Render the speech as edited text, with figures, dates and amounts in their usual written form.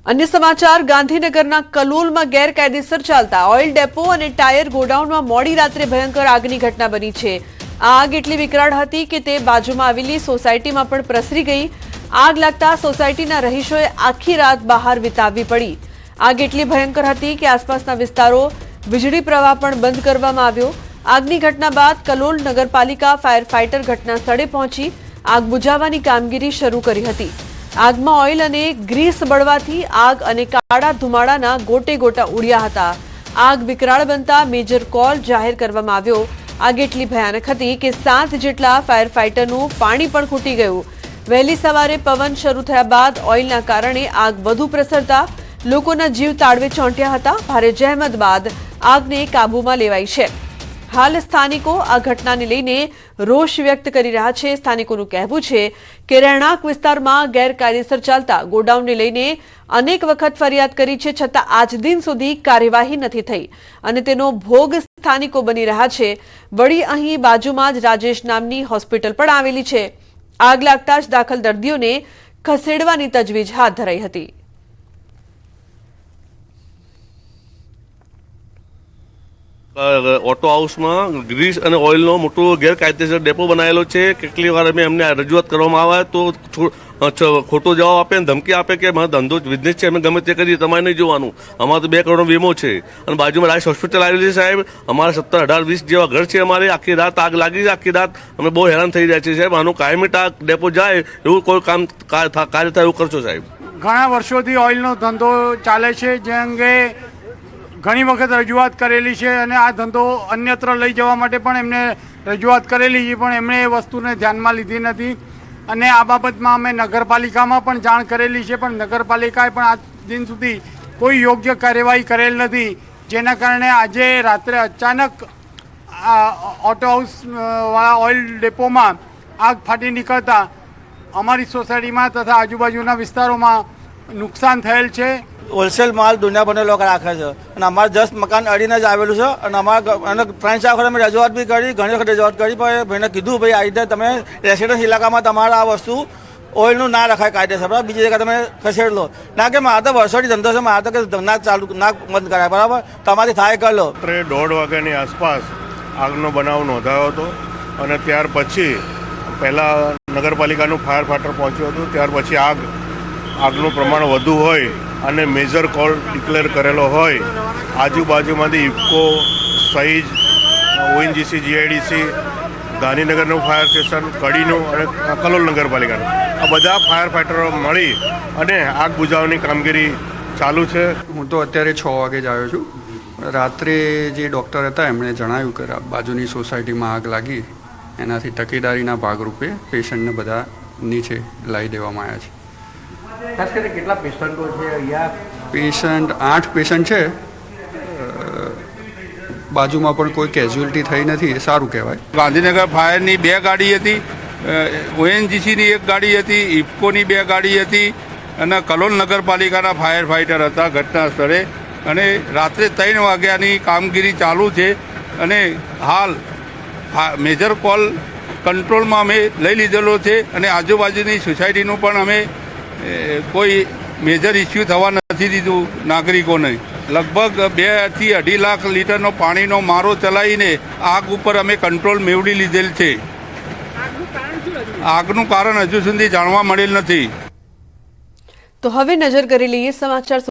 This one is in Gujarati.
अन्य समाचार गांधीनगरना कलोलमां गैरकायदेसर चालता ऑइल डेपो और टायर गोडाउनमां मोडी रात्रे भयंकर आगनी घटना बनी है। आग एटली विकराळ हती के ते बाजुमां आवेली सोसायटीमां पण प्रसरी गई। आग लागता सोसायटीना रहीशोए आखी रात बहार विताववी पड़ी। आग एटली भयंकर हती के आसपासना विस्तारो वीजળી प्रवाह पण बंध करवामां આવ્યો। આગની ઘટના બાદ કલોલ નગરપાલિકા ફાયર ફાઇટર ઘટના સ્થળે પહોંચી આગ બુઝાવવાની કામગીરી શરૂ કરી હતી। આગમાં ઓઇલ અને ગ્રીસ બળવાથી આગ અને કાળા ધુમાડાના ગોટે ગોટા ઉડ્યા હતા। આગ વિકરાળ બનતા મેજર કોલ જાહેર કરવામાં આવ્યો। આગ એટલી ભયાનક હતી કે 7 જેટલા ફાયર ફાઇટરનું પાણી પણ ખૂટી ગયું। વહેલી સવારે પવન શરૂ થયા બાદ ઓઇલના કારણે આગ વધુ પ્રસરતા લોકોના જીવ તાળવે ચોંટ્યા હતા। ભારે જહેમત બાદ આગને કાબૂમાં લેવાઈ છે। हाल स्थानिको आ घटनाने लईने रोष व्यक्त करी रह्या छे। स्थानिकोनुं कहेवुं छे के રહેણાંક विस्तारमां गैरकायदेसर चालता गोडाउनने लईने अनेक वखत फरियाद करी छे, छतां आज दिन सुधी कार्यवाही नथी थई अने तेनो भोग स्थानिको बनी रह्या छे। वળી અહીં बाजुमां ज राजेश नामनी હોસ્પિટલ पण आवेली छे। आग लागता ज दाखल दर्दीओने खसेडवानी तजवीज हाथ धराई हती। ऑटो हाउस में ग्रीस और ऑइल नो मोटो गैरकायदेसर डेपो बनायेलो छे। કેટલી વાર અમે અમને રજૂઆત કરવામાં આવે તો ખોટો જવાબ આપે ને ધમકી આપે કે મારો ધંધો બિઝનેસ છે, અમે ગમે તે કરીએ, તમારે નહીં જોવાનું, અમારે તો 2 કરોડનો વીમો છે અને બાજુમાં રાઈસ હોસ્પિટલ આવેલી છે સાહેબ। અમારે 17, 18, 20 જેવા ઘર છે અમારે। આખી રાત આગ લાગી છે, આખી રાત અમે બહુ હેરાન થઈ રહ્યા છીએ સાહેબ। આનું કાયમી આ ડેપો જાય એવું કોઈ કામ કાર્ય થાય એવું કરશો સાહેબ। ઘણા વર્ષોથી ઓઇલનો ધંધો ચાલે છે, જે અંગે ઘણી વખત રજૂઆત કરેલી છે અને આ ધંધો અન્યત્ર લઈ જવા માટે પણ એમને રજૂઆત કરેલી છે, પણ એમણે એ વસ્તુને ધ્યાનમાં લીધી નથી અને આ બાબતમાં અમે નગરપાલિકામાં પણ જાણ કરેલી છે, પણ નગરપાલિકાએ પણ આજ દિન સુધી કોઈ યોગ્ય કાર્યવાહી કરેલ નથી। જેના કારણે આજે રાત્રે અચાનક ઓટો હાઉસવાળા ઓઇલ ડેપોમાં આગ ફાટી નીકળતા અમારી સોસાયટીમાં તથા આજુબાજુના વિસ્તારોમાં નુકસાન થયેલ છે। હોલસેલ માલ દુનિયાભરના લોકો રાખે છે અને અમારે જસ્ટ મકાન અડીને જ આવેલું છે અને અમારા ફ્રેન્ડ સાથે અમે રજૂઆત બી કરી, ઘણી વખત રજૂઆત કરી, પણ ભાઈને કીધું ભાઈ આ રીતે તમે રેસિડેન્સ ઇલાકામાં તમારા આ વસ્તુ ઓઇલનું ના રખાય કાયદેસર, બીજી જગ્યાએ તમે ખસેડ લો ના કે મારા તો વર્ષોથી ધંધો છે, મારા તો કે ધંધા ચાલુ ના બંધ કરાય, બરાબર, તમારી થાય કરી લો। 1:30 વાગ્યાની આસપાસ આગનો બનાવ નોંધાયો હતો અને ત્યાર પછી પહેલાં નગરપાલિકાનું ફાયર ફાઈટર પહોંચ્યું હતું, ત્યાર પછી આગનું પ્રમાણ વધુ હોય અને મેજર કોલ ડિક્લેર કરેલો હોય। આજુબાજુમાંથી ઇફકો, સહીજ, ઓએનજીસી, જીઆઈડીસી, ગાંધીનગરનું ફાયર સ્ટેશન, કડીનું અને કલોલ નગરપાલિકાનું આ બધા ફાયર ફાઈટરો મળી અને આગ બુઝાવવાની કામગીરી ચાલુ છે। હું તો અત્યારે 6 વાગે જ આવ્યો છું। રાત્રે જે ડૉક્ટર હતા એમણે જણાવ્યું કે બાજુની સોસાયટીમાં આગ લાગી, એનાથી તકેદારીના ભાગરૂપે પેશન્ટને બધા નીચે લાવી દેવામાં આવ્યા છે। ખાસ કરીને કેટલા પેશન્ટો છે અહીંયા? પેશન્ટ 8 પેશન્ટ છે। બાજુમાં પણ કોઈ કેઝ્યુઅલિટી થઈ નથી, એ સારું કહેવાય। ગાંધીનગર ફાયરની 2 ગાડી હતી, ઓએનજીસીની 1 ગાડી હતી, ઇફકોની 2 ગાડી હતી અને કલોલ નગરપાલિકાના ફાયર ફાઈટર હતા ઘટના સ્થળે અને રાત્રે 3 વાગ્યાની કામગીરી ચાલુ છે અને હાલ મેજર કોલ કંટ્રોલમાં અમે લઈ લીધેલો છે અને આજુબાજુની સોસાયટીનું પણ અમે કોઈ મેજર ઇસ્યુ થવા નથી દીધું નાગરિકોને। લગભગ 2 થી 2.5 લાખ લીટરનો પાણીનો મારો ચલાવીને આગ ઉપર અમે કંટ્રોલ મેળવી લીધેલ છે। આગનું કારણ હજુ સુધી જાણવા મળેલ નથી। તો હવે નજર કરી લઈએ સમાચાર